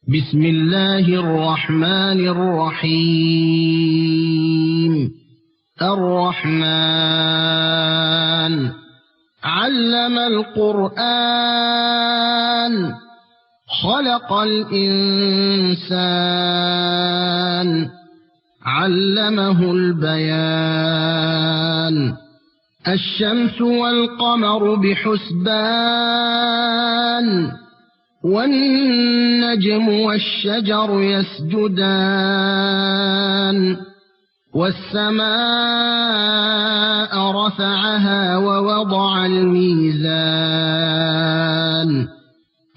بسم الله الرحمن الرحيم الرحمن علم القرآن خلق الإنسان علمه البيان الشمس والقمر بحسبان والنجم والشجر يسجدان والسماء رفعها ووضع الميزان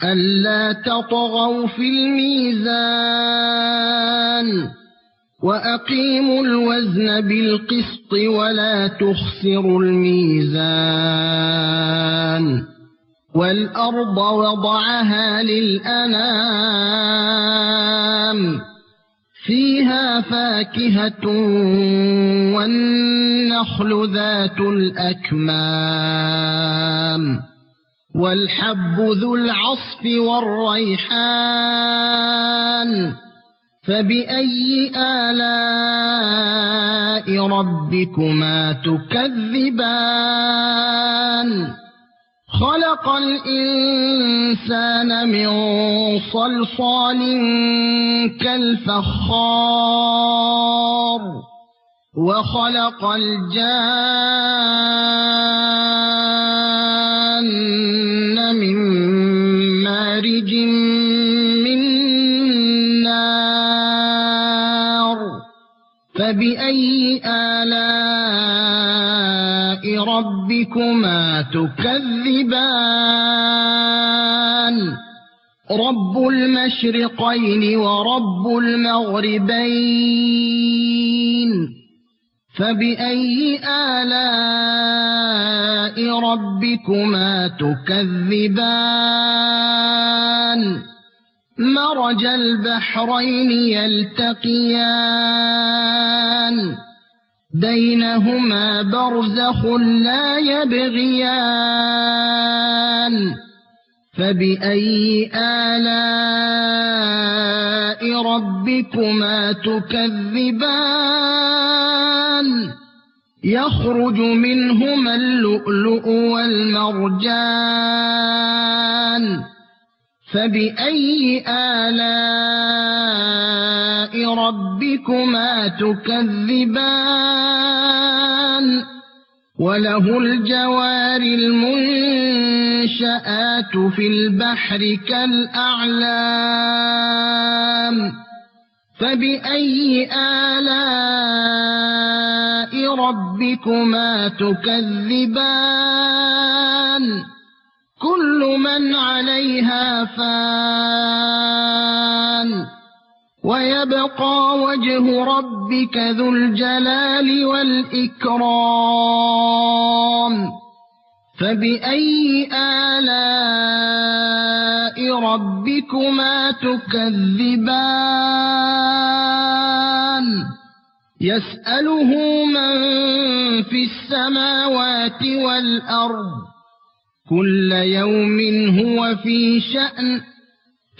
ألا تطغوا في الميزان وأقيموا الوزن بالقسط ولا تخسروا الميزان والأرض وضعها للأنام فيها فاكهة والنخل ذات الأكمام والحب ذو العصف والريحان فبأي آلاء ربكما تكذبان خلق الإنسان من صلصال كالفخار وخلق الجان من مارج من نار فبأي آلاء ربكما تكذبان رب المشرقين ورب المغربين فبأي آلاء ربكما تكذبان مرج البحرين يلتقيان بينهما برزخ لا يبغيان فبأي آلاء ربكما تكذبان يخرج منهما اللؤلؤ والمرجان فبأي آلاء ربكما تكذبان وله الجوار المنشآت في البحر كالأعلام فبأي آلاء ربكما تكذبان كل من عليها فان ويبقى وجه ربك ذو الجلال والإكرام فبأي آلاء ربكما تكذبان يسأله من في السماوات والأرض كل يوم هو في شأن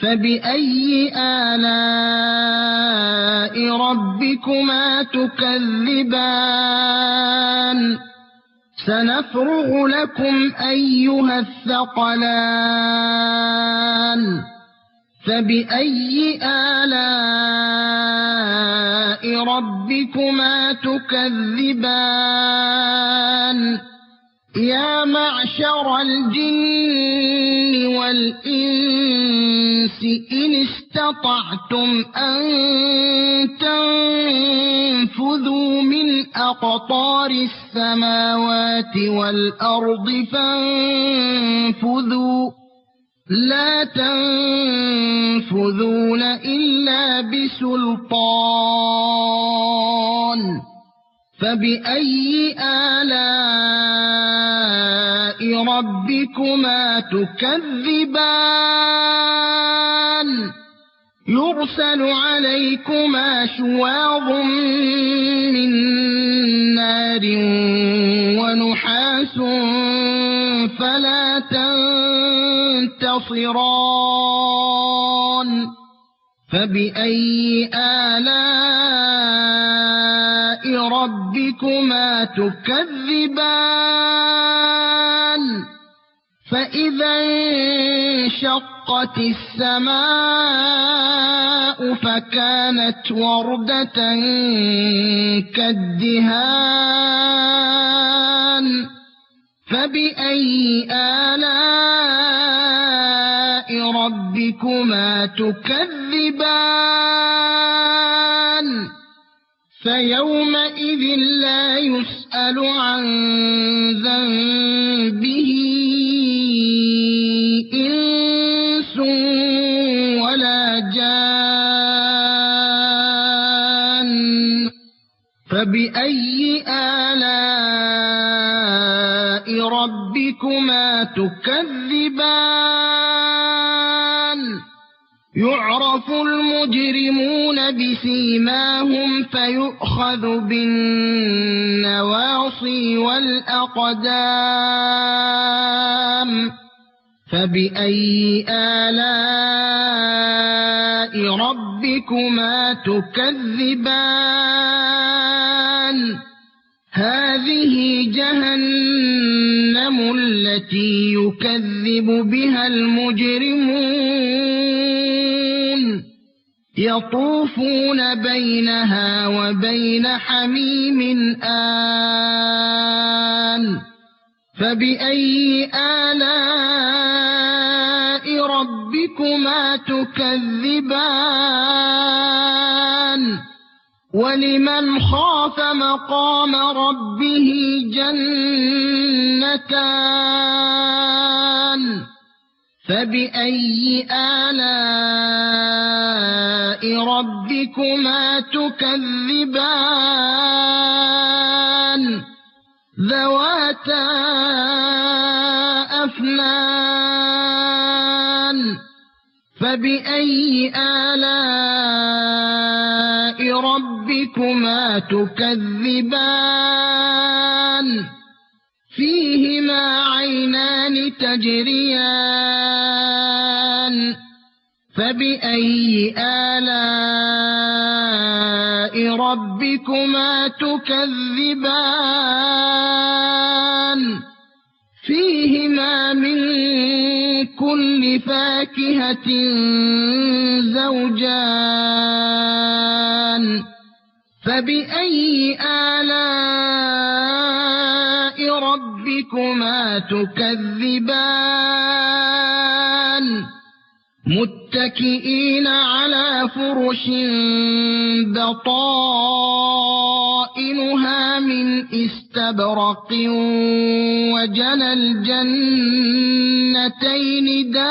فبأي آلاء ربكما تكذبان سنفرغ لكم أيها الثقلان فبأي آلاء ربكما تكذبان يا معشر الجن والإنس إن استطعتم أن تنفذوا من أقطار السماوات والأرض فانفذوا لا تنفذون إلا بسلطان فبأي آلاء ربكما تكذبان يرسل عليكما شواظ من نار ونحاس فلا تنتصران فبأي آلاء ربكما تكذبان فإذا انشقت السماء فكانت وردة كالدهان فبأي آلاء ربكما تكذبان فيومئذ لا يسأل عن ذنبه إنس ولا جان فبأي آلاء ربكما تكذبان يعرف المجرمون بسيماهم فيؤخذ بالنواصي والأقدام فبأي آلاء ربكما تكذبان هذه جهنم التي يكذب بها المجرمون يطوفون بينها وبين حميم آن فبأي آلاء ربكما تكذبان ولمن خاف مقام ربه جنتان فبأي آلاء ربكما تكذبان ذواتا أفنان فبأي آلاء ربكما تكذبان فيهما عينان تجريان فبأي آلاء ربكما تكذبان فيهما من كل فاكهة زوجان فبأي آلاء ربكما تكذبان متكئين على فرش بطائنها من استبرق وجنى الجنتين دان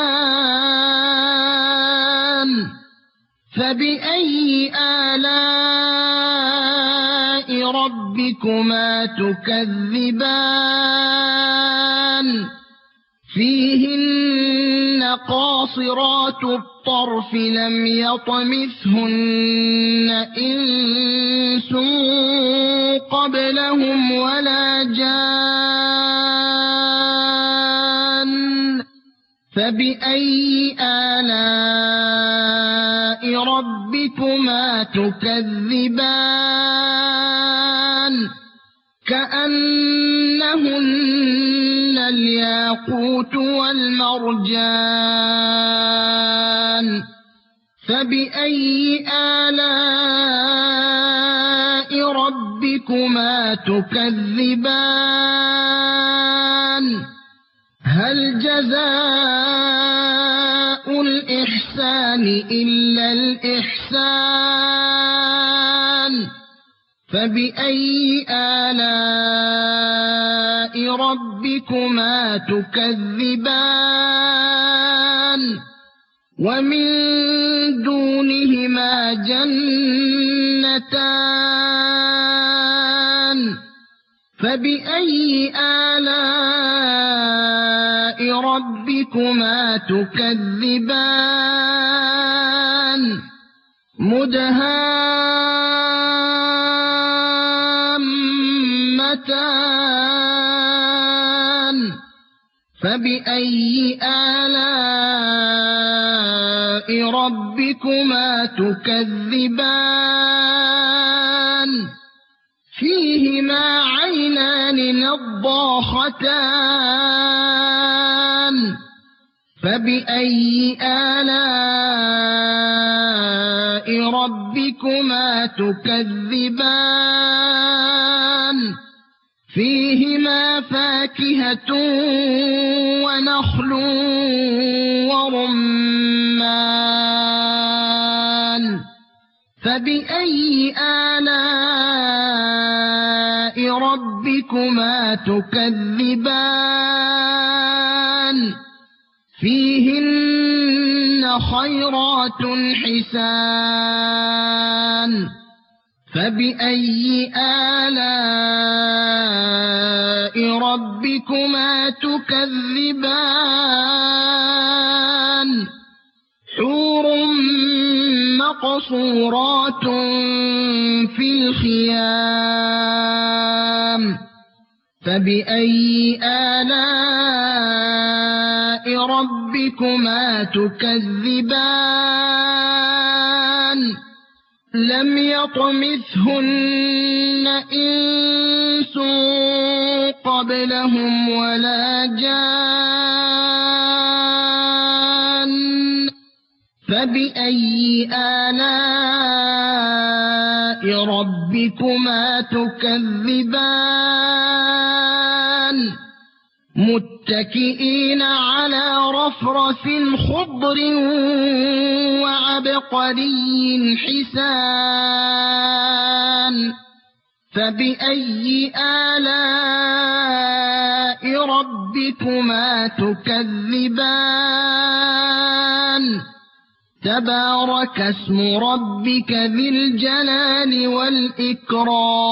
فبأي آلاء ربكما تكذبان فيهن قاصرات الطرف لم يطمثهن إنس قبلهم ولا جان فبأي آلاء ربكما تكذبان كأنهن الياقوت والمرجان فبأي آلاء ربكما تكذبان هل جزاء الإحسان إلا الإحسان فبأي آلاء ربكما تكذبان ومن دونهما جنتان فبأي آلاء ربكما تكذبان مدهامتان فبأي آلاء ربكما ربكما تكذبان فيهما عينان نضاختان فبأي آلاء ربكما تكذبان فيهما فاكهة ونخل ورمان فبأي آلاء ربكما تكذبان فيهن خيرات حسان فبأي آلاء ربكما تكذبان حور مقصورات في الخيام فبأي آلاء ربكما تكذبان لم يطمثهن إنس قبلهم ولا جان فبأي آلاء ربكما تكذبان متكئين على رفرف خضر وعبقري حسان فبأي آلاء ربكما تكذبان تبارك اسم ربك ذي الجلال والإكرام